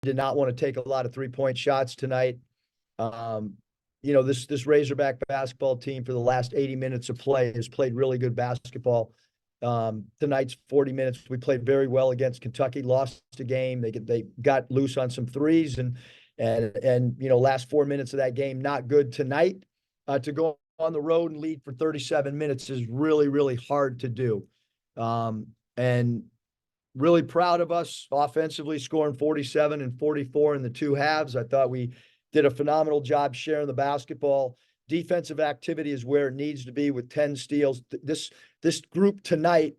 did not want to take a lot of 3-point shots tonight. This Razorback basketball team for the last 80 minutes of play has played really good basketball. Tonight's 40 minutes, we played very well against Kentucky, lost the game. They got loose on some threes and last 4 minutes of that game, not good tonight. To go on the road and lead for 37 minutes is really, really hard to do. And really proud of us offensively, scoring 47 and 44 in the two halves. I thought we did a phenomenal job sharing the basketball. Defensive activity is where it needs to be with 10 steals. This group tonight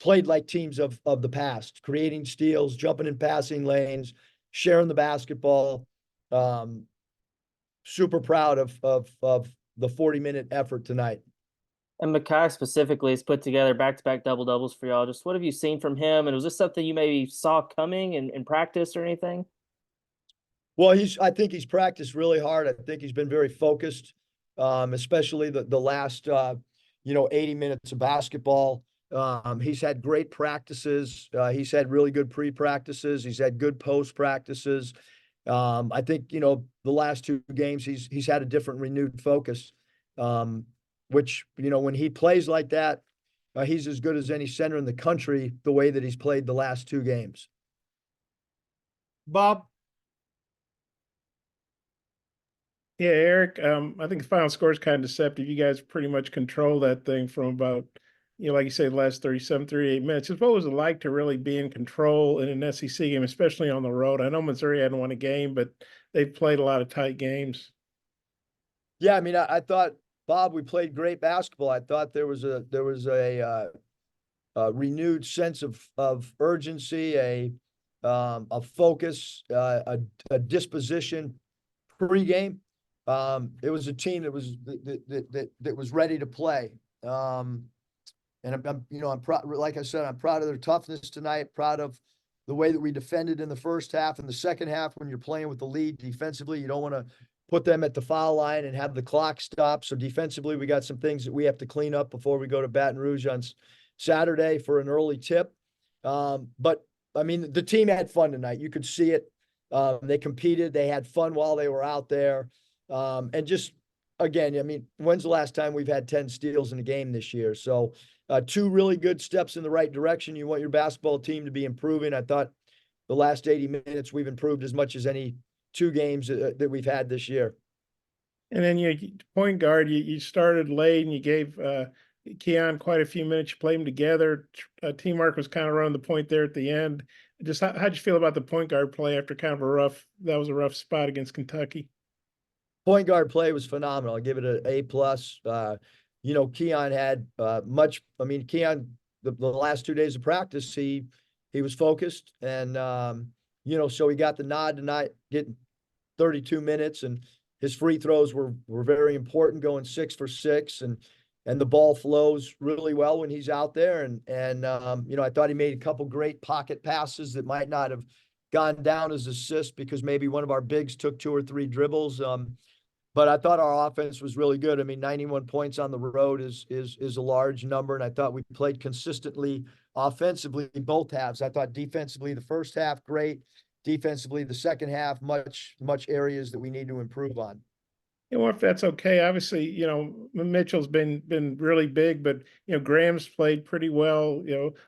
played like teams of the past, creating steals, jumping in passing lanes, sharing the basketball. Super proud of the 40-minute effort tonight. And Makai specifically has put together back-to-back double-doubles for y'all. Just what have you seen from him? And was this something you maybe saw coming in practice or anything? Well, I think he's practiced really hard. I think he's been very focused, especially the last 80 minutes of basketball. He's had great practices. He's had really good pre-practices. He's had good post practices. I think the last two games he's had a different renewed focus. Which, when he plays like that, he's as good as any center in the country, the way that he's played the last two games. Bob? Yeah, Eric, I think the final score is kind of deceptive. You guys pretty much control that thing from about, like you say, the last 37, 38 minutes. What was it like to really be in control in an SEC game, especially on the road? I know Missouri hadn't won a game, but they've played a lot of tight games. Yeah, I mean, I thought, Bob, we played great basketball. I thought there was a renewed sense of urgency, a focus, a disposition pregame. It was a team that was ready to play. And I'm proud. Like I said, I'm proud of their toughness tonight. Proud of the way that we defended in the first half. In the second half, when you're playing with the lead defensively, you don't want to put them at the foul line and have the clock stop. So defensively, we got some things that we have to clean up before we go to Baton Rouge on Saturday for an early tip. But I mean, the team had fun tonight. You could see it. They competed. They had fun while they were out there. And just, again, I mean, when's the last time we've had 10 steals in a game this year? So two really good steps in the right direction. You want your basketball team to be improving. I thought the last 80 minutes we've improved as much as any two games that we've had this year. And then point guard, you started late and you gave Keon quite a few minutes. You played them together. T-Mark was kind of running the point there at the end. Just how'd you feel about the point guard play after kind of that was a rough spot against Kentucky? Point guard play was phenomenal. I give it an A+. Keon had Keon, the last 2 days of practice, he was focused and, so he got the nod tonight, getting 32 minutes, and his free throws were very important, going 6 for 6, and the ball flows really well when he's out there. And I thought he made a couple great pocket passes that might not have gone down as assists because maybe one of our bigs took 2 or 3 dribbles. But I thought our offense was really good. I mean, 91 points on the road is a large number, and I thought we played consistently offensively in both halves. I thought defensively the first half great, defensively the second half much areas that we need to improve on. If that's okay, obviously, Mitchell's been really big, but Graham's played pretty well.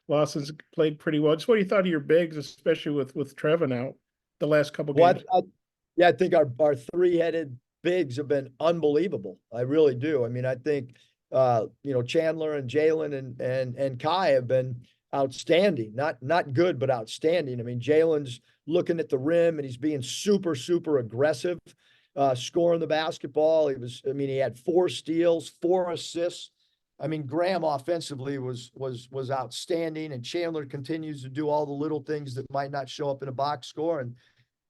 Lawson's played pretty well. Just what do you thought of your bigs, especially with Trevin out the last couple games? I think our 3-headed bigs have been unbelievable. I really do. I mean, I think Chandler and Jalen and Kai have been outstanding. Not good, but outstanding. I mean, Jalen's looking at the rim and he's being super aggressive, scoring the basketball. He had 4 steals, 4 assists. I mean, Graham offensively was outstanding, and Chandler continues to do all the little things that might not show up in a box score. And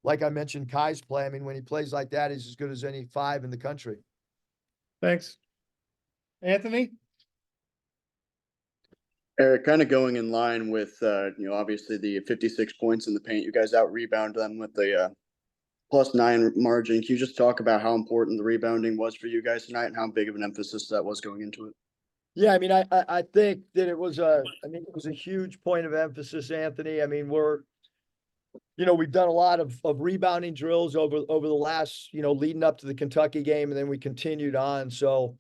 like I mentioned, Kai's play, I mean, when he plays like that, he's as good as any 5 in the country. Thanks. Anthony? Eric, kind of going in line with, obviously the 56 points in the paint. You guys out-rebound them with the +9 margin. Can you just talk about how important the rebounding was for you guys tonight and how big of an emphasis that was going into it? Yeah, I mean, I think that it was a huge point of emphasis, Anthony. I mean, we're we've done a lot of rebounding drills over the last, leading up to the Kentucky game, and then we continued on. So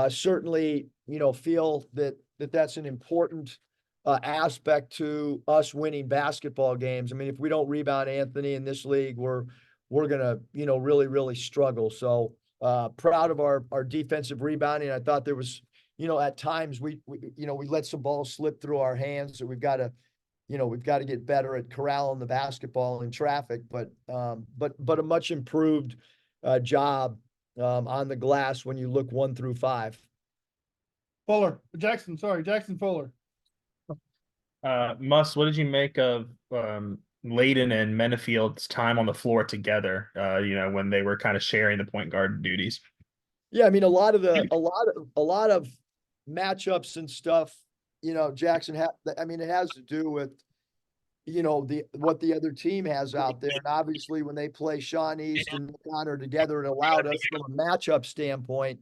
certainly, feel that's an important aspect to us winning basketball games. I mean, if we don't rebound Anthony in this league, we're gonna, really, really struggle. So proud of our defensive rebounding. I thought there was, at times we let some balls slip through our hands. So we've got to get better at corralling the basketball in traffic, but a much improved job on the glass when you look 1 through 5. Jackson Fuller. Muss, what did you make of Layden and Menifield's time on the floor together? When they were kind of sharing the point guard duties. Yeah, I mean, a lot of matchups and stuff. Jackson it has to do with what the other team has out there, and obviously when they play Sean East and Nick Honor together, it allowed us from a matchup standpoint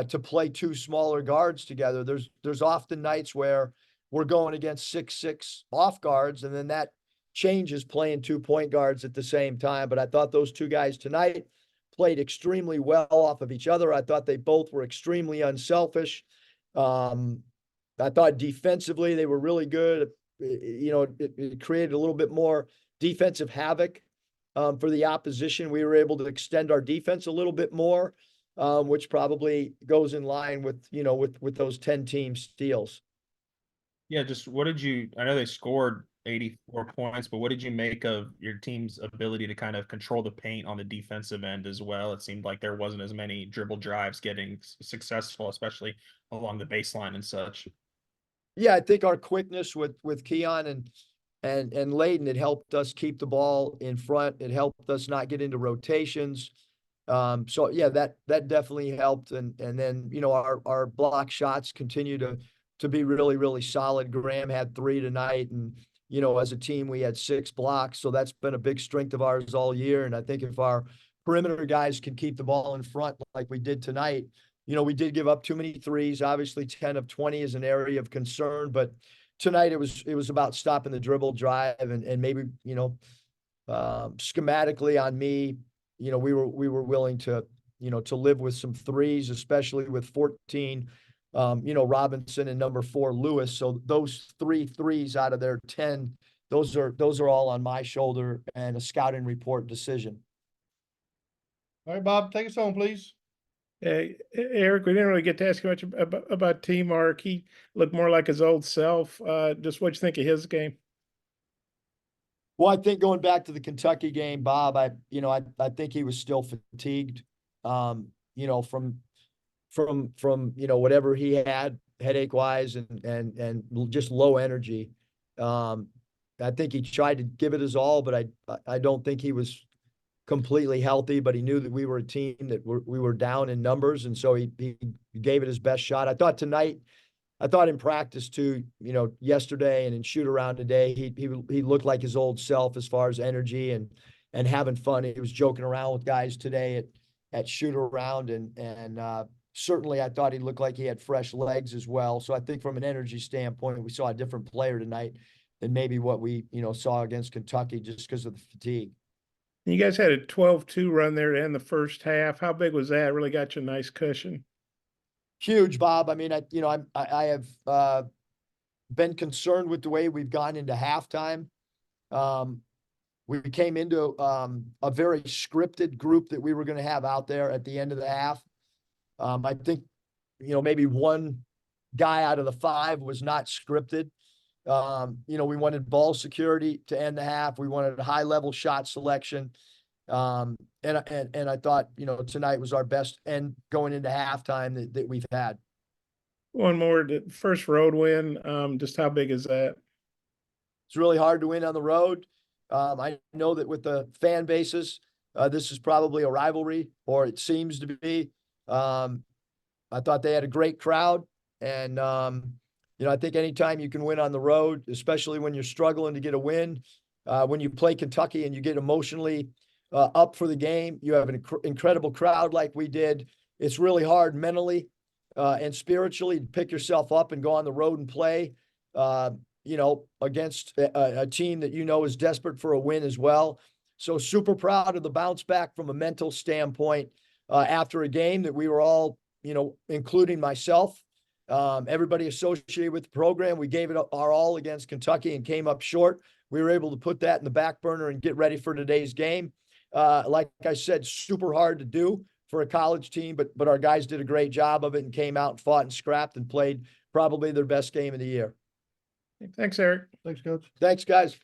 to play 2 smaller guards together. There's often nights where we're going against 6'6" off guards, and then that changes playing 2 point guards at the same time. But I thought those 2 guys tonight played extremely well off of each other. I thought they both were extremely unselfish. I thought defensively they were really good. It created a little bit more defensive havoc for the opposition. We were able to extend our defense a little bit more, which probably goes in line with, with those 10-team steals. Yeah, just I know they scored 84 points, but what did you make of your team's ability to kind of control the paint on the defensive end as well? It seemed like there wasn't as many dribble drives getting successful, especially along the baseline and such. Yeah, I think our quickness with Keon and Layden, it helped us keep the ball in front. It helped us not get into rotations. So yeah, that definitely helped. And then, our block shots continue to be really, really solid. Graham had 3 tonight, and, as a team, we had 6 blocks. So that's been a big strength of ours all year. And I think if our perimeter guys can keep the ball in front like we did tonight, we did give up too many threes. Obviously 10 of 20 is an area of concern, but tonight it was about stopping the dribble drive and maybe, schematically on me, we were willing to, to live with some threes, especially with 14, Robinson and number 4, Lewis. So those 3 threes out of their 10, those are all on my shoulder and a scouting report decision. All right, Bob, take us home, please. Eric, we didn't really get to ask you much about T-Mark. He looked more like his old self. Just what you think of his game? Well, I think going back to the Kentucky game, Bob, I think he was still fatigued, from whatever he had headache wise and just low energy. I think he tried to give it his all, but I don't think he was completely healthy, but he knew that we were a team that we were down in numbers. And so he gave it his best shot. I thought in practice too, yesterday and in shoot around today, he looked like his old self as far as energy and having fun. He was joking around with guys today at shoot around and certainly I thought he looked like he had fresh legs as well. So I think from an energy standpoint, we saw a different player tonight than maybe what we, saw against Kentucky just because of the fatigue. You guys had a 12-2 run there to end the first half. How big was that? Really got you a nice cushion. Huge, Bob. I mean, I have been concerned with the way we've gone into halftime. We came into a very scripted group that we were going to have out there at the end of the half. I think, maybe one guy out of the 5 was not scripted. We wanted ball security to end the half. We wanted a high level shot selection. And I thought, tonight was our best end going into halftime that we've had. One more, the first road win. Just how big is that? It's really hard to win on the road. I know that with the fan bases, this is probably a rivalry, or it seems to be. I thought they had a great crowd, and I think anytime you can win on the road, especially when you're struggling to get a win, when you play Kentucky and you get emotionally up for the game, you have an incredible crowd like we did. It's really hard mentally and spiritually to pick yourself up and go on the road and play. against a team that is desperate for a win as well. So super proud of the bounce back from a mental standpoint after a game that we were all, including myself, everybody associated with the program. We gave it our all against Kentucky and came up short. We were able to put that in the back burner and get ready for today's game. Like I said, super hard to do for a college team, but our guys did a great job of it and came out and fought and scrapped and played probably their best game of the year. Thanks, Eric. Thanks, coach. Thanks, guys.